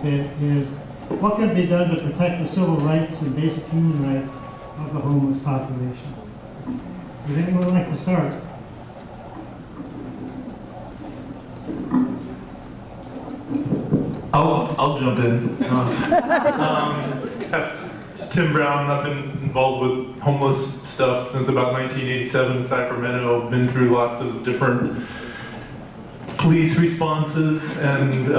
fit is what can be done to protect the civil rights and basic human rights of the homeless population. Would anyone like to start? I'll jump in. It's Tim Brown. I've been involved with homeless stuff since about 1987 in Sacramento. Been through lots of different police responses and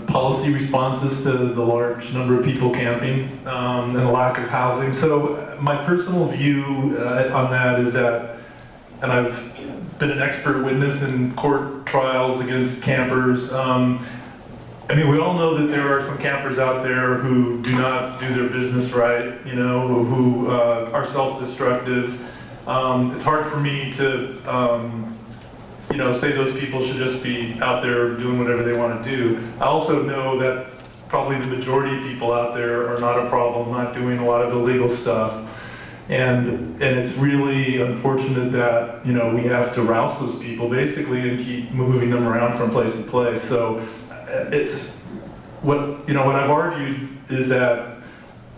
policy responses to the large number of people camping and the lack of housing. So my personal view on that is that, and I've been an expert witness in court trials against campers. I mean, we all know that there are some campers out there who do not do their business right, you know, who are self-destructive. It's hard for me to, you know, say those people should just be out there doing whatever they want to do. I also know that probably the majority of people out there are not a problem, not doing a lot of illegal stuff. And it's really unfortunate that, you know, we have to rouse those people basically and keep moving them around from place to place. So it's what I've argued is that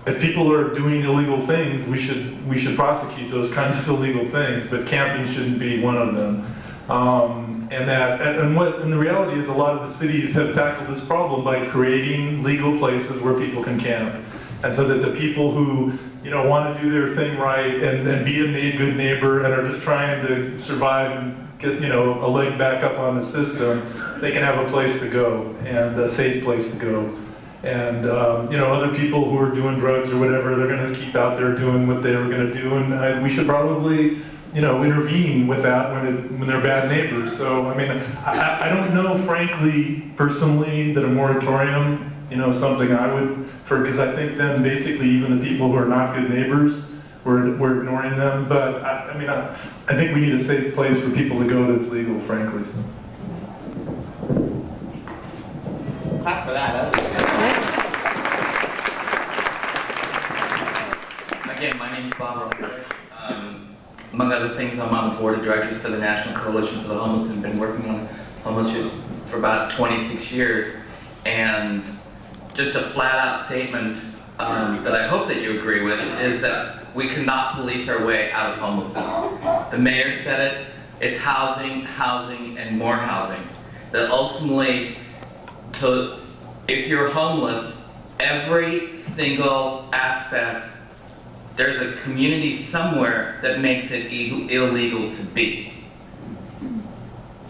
if people are doing illegal things, we should prosecute those kinds of illegal things, but camping shouldn't be one of them. And the reality is a lot of the cities have tackled this problem by creating legal places where people can camp, and so that the people who want to do their thing right and be a good neighbor and are just trying to survive and get a leg back up on the system, they can have a place to go and a safe place to go. And other people who are doing drugs or whatever, they're going to keep out there doing what they were going to do, and we should probably intervene with that when they're bad neighbors. So I mean, I don't know, frankly, personally, that a moratorium something I would, because I think then basically even the people who are not good neighbors, we're ignoring them. But I think we need a safe place for people to go that's legal, frankly. So. Clap for that. That was good. Again, my name is Bob Roberts. Among other things, I'm on the board of directors for the National Coalition for the Homeless and been working on homeless issues for about 26 years. And just a flat-out statement that I hope that you agree with is that we cannot police our way out of homelessness. The mayor said it, it's housing, housing, and more housing. That ultimately, if you're homeless, every single aspect, there's a community somewhere that makes it illegal to be.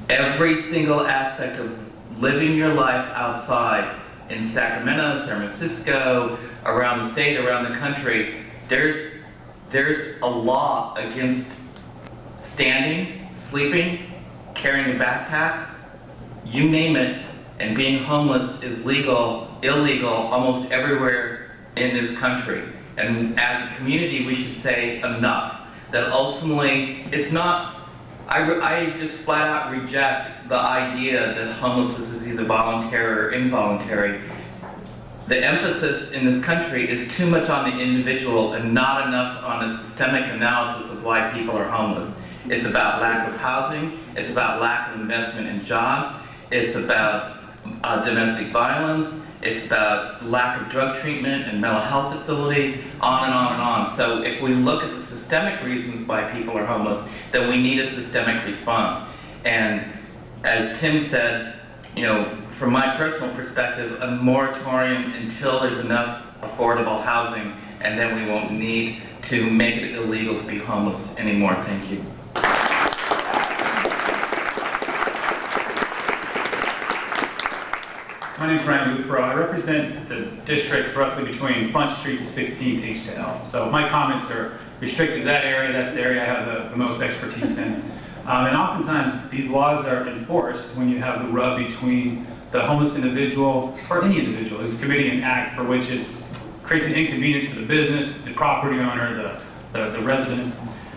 Every single aspect of living your life outside in Sacramento, San Francisco, around the state, around the country, there's a law against standing, sleeping, carrying a backpack, you name it, and being homeless is illegal almost everywhere in this country. And as a community, we should say enough. That ultimately, it's not, I just flat out reject the idea that homelessness is either voluntary or involuntary. The emphasis in this country is too much on the individual and not enough on a systemic analysis of why people are homeless. It's about lack of housing, it's about lack of investment in jobs, it's about domestic violence, it's about lack of drug treatment and mental health facilities, on and on and on. So if we look at the systemic reasons why people are homeless, then we need a systemic response. And as Tim said, from my personal perspective, a moratorium until there's enough affordable housing, and then we won't need to make it illegal to be homeless anymore. Thank you. My name is Ryan Luthborough. I represent the districts roughly between Front Street to 16th H to L. So my comments are restricted to that area. That's the area I have the most expertise in. And oftentimes these laws are enforced when you have the rub between the homeless individual or any individual who's committing an act for which it creates an inconvenience for the business, the property owner, the resident.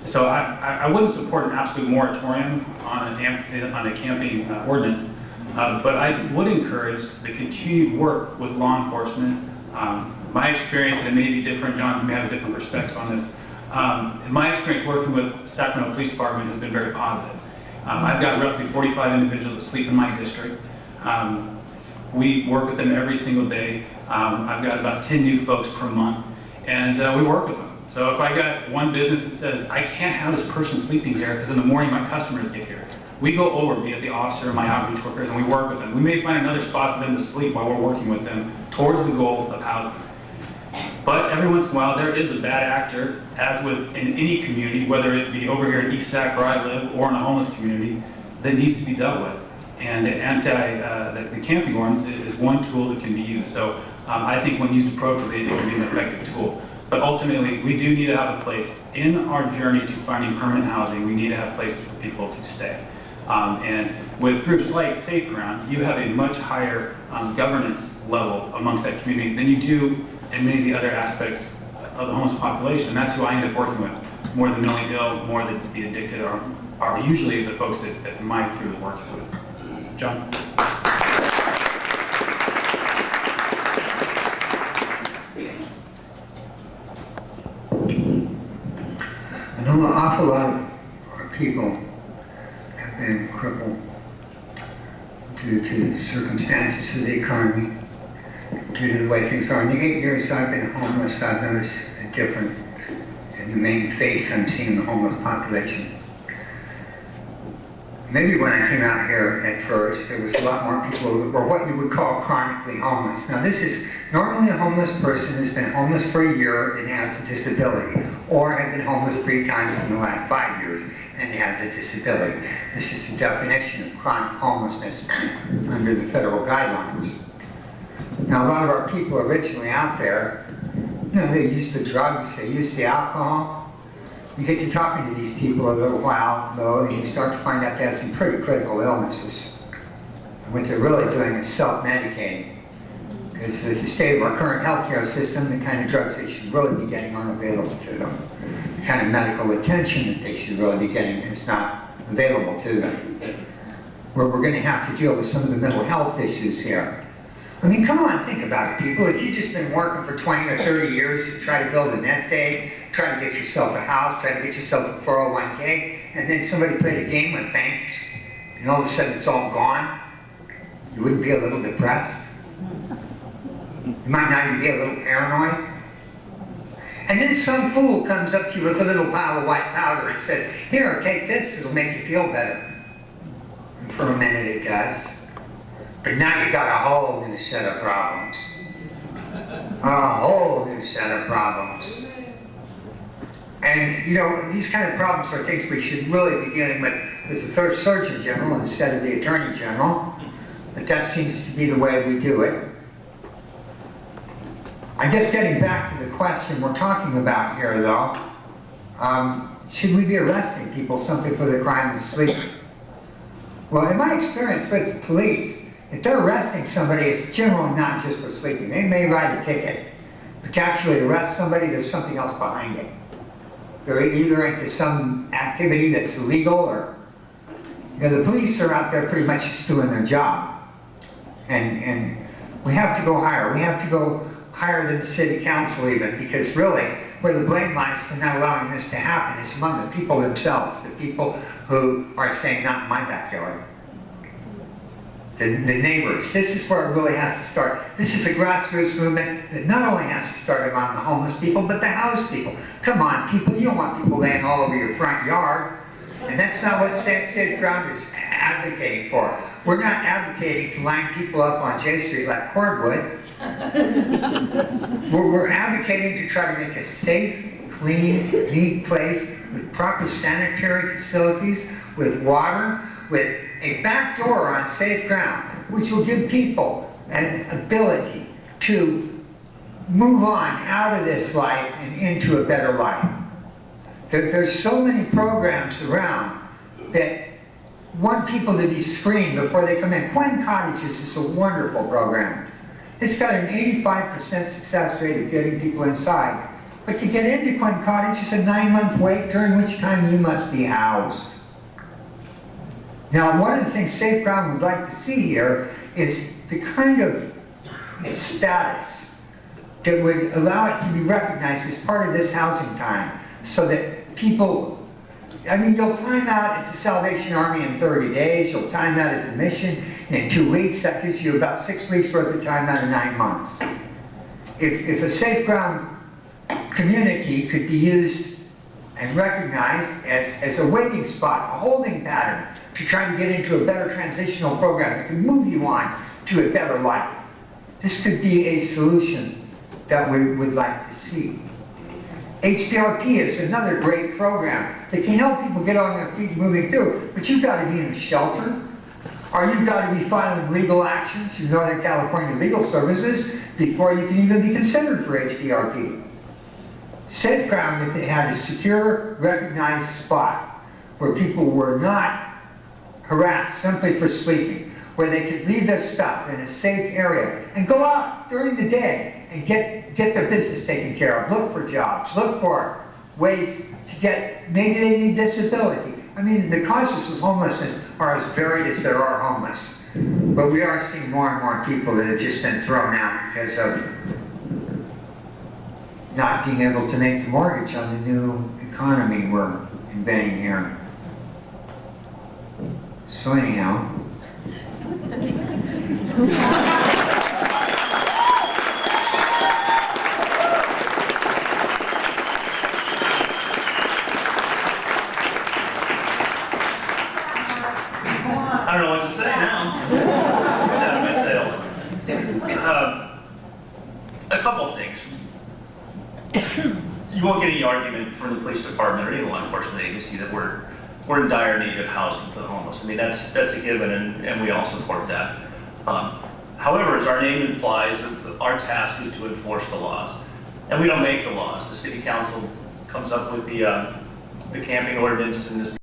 So I wouldn't support an absolute moratorium on a camping ordinance. But I would encourage the continued work with law enforcement. My experience, and it may be different, John, you may have a different perspective on this. In my experience working with Sacramento Police Department has been very positive. I've got roughly 45 individuals that sleep in my district. We work with them every single day. I've got about 10 new folks per month, and we work with them. So if I got one business that says, I can't have this person sleeping here because in the morning my customers get here, we go over, be it the officer or my outreach workers, and we work with them. We may find another spot for them to sleep while we're working with them towards the goal of housing. But every once in a while, there is a bad actor, as with in any community, whether it be over here in East Sac where I live or in a homeless community, that needs to be dealt with. And the camping ordinance is one tool that can be used. So I think when used appropriately, it can be an effective tool. But ultimately, we do need to have a place in our journey to finding permanent housing. We need to have places for people to stay. And with groups like Safe Ground, you have a much higher governance level amongst that community than you do in many of the other aspects of the homeless population. That's who I end up working with. More the mentally ill, more the addicted are usually the folks that my crew is working with. John? I know an awful lot of our people have been crippled due to circumstances of the economy, due to the way things are. In the 8 years I've been homeless, I've noticed a difference in the main face I'm seeing in the homeless population. Maybe when I came out here at first, there was a lot more people that were what you would call chronically homeless. Now this is normally a homeless person who's been homeless for a year and has a disability, or have been homeless 3 times in the last 5 years and has a disability. This is the definition of chronic homelessness under the federal guidelines. Now a lot of our people originally out there, you know, they used the drugs, they used the alcohol. You get to talking to these people a little while, though, and you start to find out they have some pretty critical illnesses. And what they're really doing is self-medicating. Because with the state of our current healthcare system, the kind of drugs they should really be getting aren't available to them. The kind of medical attention that they should really be getting is not available to them. We're going to have to deal with some of the mental health issues here. I mean, come on, think about it, people. If you've just been working for 20 or 30 years to try to build a nest egg, try to get yourself a house, try to get yourself a 401k, and then somebody played a game with banks, and all of a sudden it's all gone, you wouldn't be a little depressed? You might not even be a little paranoid? And then some fool comes up to you with a little pile of white powder and says, here, take this, it'll make you feel better. And for a minute it does. But now you've got a whole new set of problems. A whole new set of problems. And, you know, these kind of problems are things we should really be dealing with the third Surgeon General instead of the Attorney General. But that seems to be the way we do it. I guess getting back to the question we're talking about here, though, should we be arresting people simply for the crime of sleeping? Well, in my experience with the police, if they're arresting somebody, it's generally not just for sleeping. They may write a ticket, but to actually arrest somebody, there's something else behind it. They're either into some activity that's illegal, or, you know, the police are out there pretty much just doing their job. And we have to go higher. We have to go higher than the city council even, because really, where the blame lies for not allowing this to happen is among the people themselves, the people who are saying, not in my backyard. The neighbors. This is where it really has to start. This is a grassroots movement that not only has to start among the homeless people, but the housed people. Come on, people, you don't want people laying all over your front yard. And that's not what Safe Ground is advocating for. We're not advocating to line people up on J Street like cordwood. We're advocating to try to make a safe, clean, neat place with proper sanitary facilities, with water, with a back door on Safe Ground, which will give people an ability to move on out of this life and into a better life. There's so many programs around that want people to be screened before they come in. Quinn Cottages is a wonderful program. It's got an 85% success rate of getting people inside. But to get into Quinn Cottage is a 9-month wait, during which time you must be housed. Now, one of the things Safe Ground would like to see here is the kind of status that would allow it to be recognized as part of this housing time, so that people, I mean, you'll time out at the Salvation Army in 30 days, you'll time out at the mission in 2 weeks. That gives you about 6 weeks worth of time out of 9 months. If a safe ground community could be used and recognized as a waiting spot, a holding pattern, to try to get into a better transitional program that can move you on to a better life, this could be a solution that we would like to see. HPRP is another great program that can help people get on their feet moving through, but you've got to be in a shelter, or you've got to be filing legal actions through Northern California Legal Services before you can even be considered for HPRP. Safe ground, if it had a secure, recognized spot where people were not harassed simply for sleeping, where they could leave their stuff in a safe area and go out during the day and get their business taken care of, look for jobs, look for ways to get, maybe they need disability. I mean, the causes of homelessness are as varied as there are homeless. But we are seeing more and more people that have just been thrown out because of not being able to make the mortgage on the new economy we're inventing here. So anyhow. I don't know what to say now. Get out of my sails. A couple things. You won't get any argument from the police department or any law enforcement agency that we're in dire need of housing for the homeless. I mean, that's a given, and we all support that. However, as our name implies, our task is to enforce the laws. And we don't make the laws. The city council comes up with the camping ordinance and this